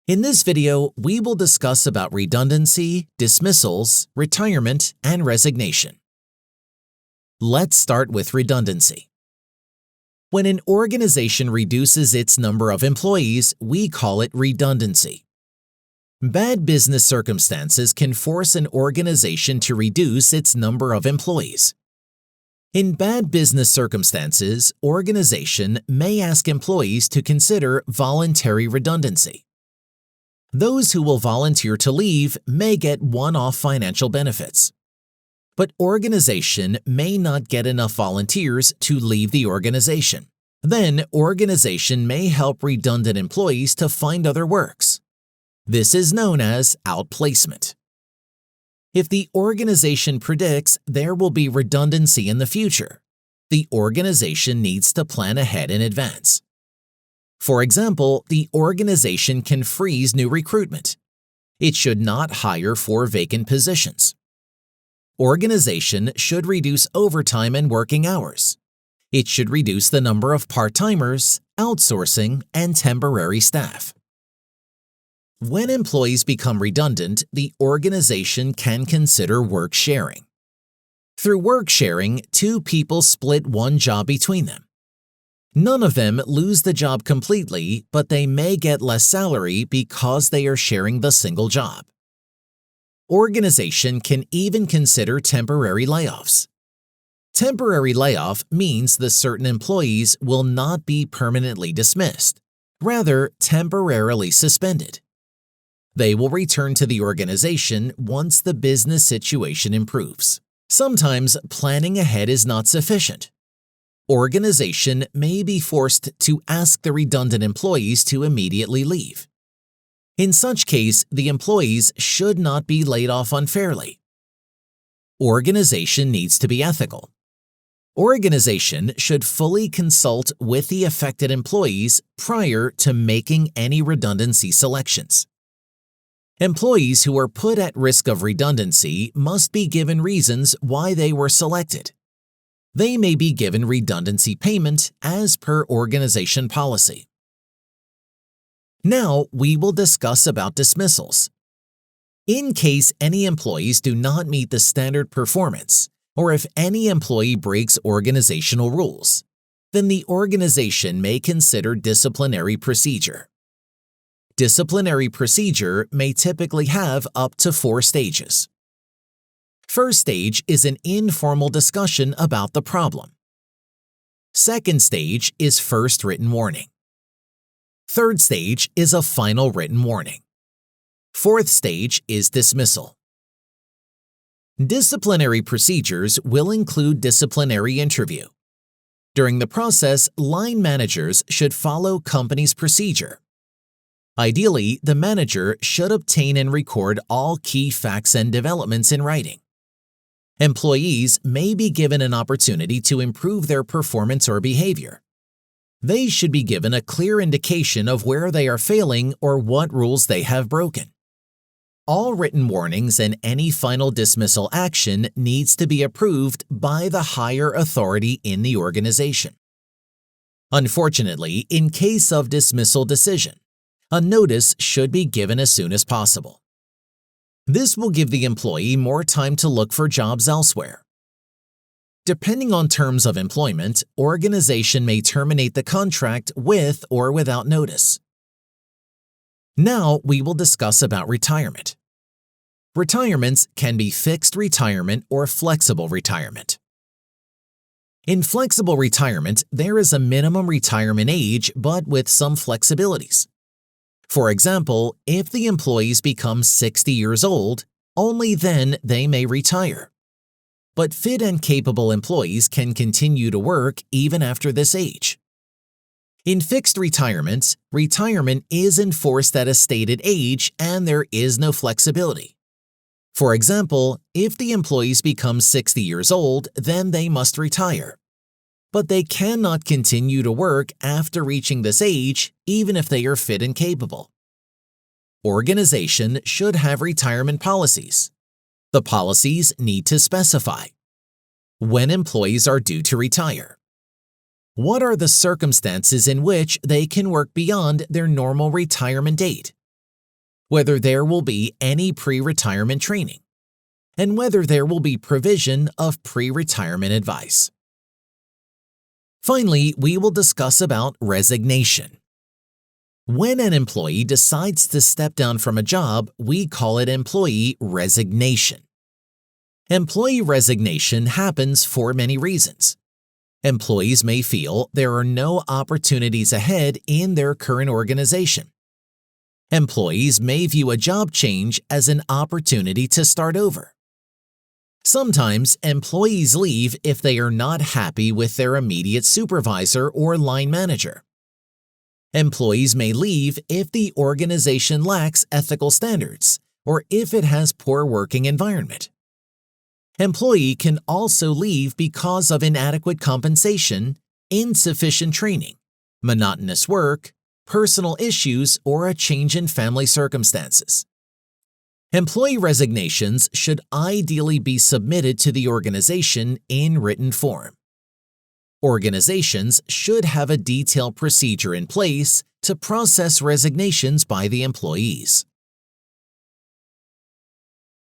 In this video, we will discuss about redundancy, dismissals, retirement, and resignation. Let's start with redundancy. When an organization reduces its number of employees, we call it redundancy. Bad business circumstances can force an organization to reduce its number of employees. In bad business circumstances, organization may ask employees to consider voluntary redundancy. Those who will volunteer to leave may get one-off financial benefits. But organization may not get enough volunteers to leave the organization. Then, organization may help redundant employees to find other works. This is known as outplacement. If the organization predicts there will be redundancy in the future, the organization needs to plan ahead in advance. For example, the organization can freeze new recruitment. It should not hire for vacant positions. Organization should reduce overtime and working hours. It should reduce the number of part-timers, outsourcing, and temporary staff. When employees become redundant, the organization can consider work sharing. Through work sharing, two people split one job between them. None of them lose the job completely, but they may get less salary because they are sharing the single job. Organization can even consider temporary layoffs. Temporary layoff means that certain employees will not be permanently dismissed, rather temporarily suspended. They will return to the organization once the business situation improves. Sometimes planning ahead is not sufficient. Organization may be forced to ask the redundant employees to immediately leave. In such case, the employees should not be laid off unfairly. Organization needs to be ethical. Organization should fully consult with the affected employees prior to making any redundancy selections. Employees who are put at risk of redundancy must be given reasons why they were selected. They may be given redundancy payment as per organization policy. Now we will discuss about dismissals. In case any employees do not meet the standard performance, or if any employee breaks organizational rules, then the organization may consider disciplinary procedure. Disciplinary procedure may typically have up to 4 stages. First stage is an informal discussion about the problem. Second stage is first written warning. Third stage is a final written warning. Fourth stage is dismissal. Disciplinary procedures will include disciplinary interview. During the process, line managers should follow company's procedure. Ideally, the manager should obtain and record all key facts and developments in writing. Employees may be given an opportunity to improve their performance or behavior. They should be given a clear indication of where they are failing or what rules they have broken. All written warnings and any final dismissal action needs to be approved by the higher authority in the organization. Unfortunately, in case of dismissal decision, a notice should be given as soon as possible. This will give the employee more time to look for jobs elsewhere. Depending on terms of employment, organization may terminate the contract with or without notice. Now we will discuss about retirement. Retirements can be fixed retirement or flexible retirement. In flexible retirement, there is a minimum retirement age but with some flexibilities. For example, if the employees become 60 years old, only then they may retire. But fit and capable employees can continue to work even after this age. In fixed retirement, retirement is enforced at a stated age and there is no flexibility. For example, if the employees become 60 years old, then they must retire. But they cannot continue to work after reaching this age, even if they are fit and capable. Organization should have retirement policies. The policies need to specify when employees are due to retire, what are the circumstances in which they can work beyond their normal retirement date, whether there will be any pre-retirement training, and whether there will be provision of pre-retirement advice. Finally, we will discuss about resignation. When an employee decides to step down from a job, we call it employee resignation. Employee resignation happens for many reasons. Employees may feel there are no opportunities ahead in their current organization. Employees may view a job change as an opportunity to start over. Sometimes employees leave if they are not happy with their immediate supervisor or line manager. Employees may leave if the organization lacks ethical standards or if it has poor working environment. Employee can also leave because of inadequate compensation, insufficient training, monotonous work, personal issues, or a change in family circumstances. Employee resignations should ideally be submitted to the organization in written form. Organizations should have a detailed procedure in place to process resignations by the employees.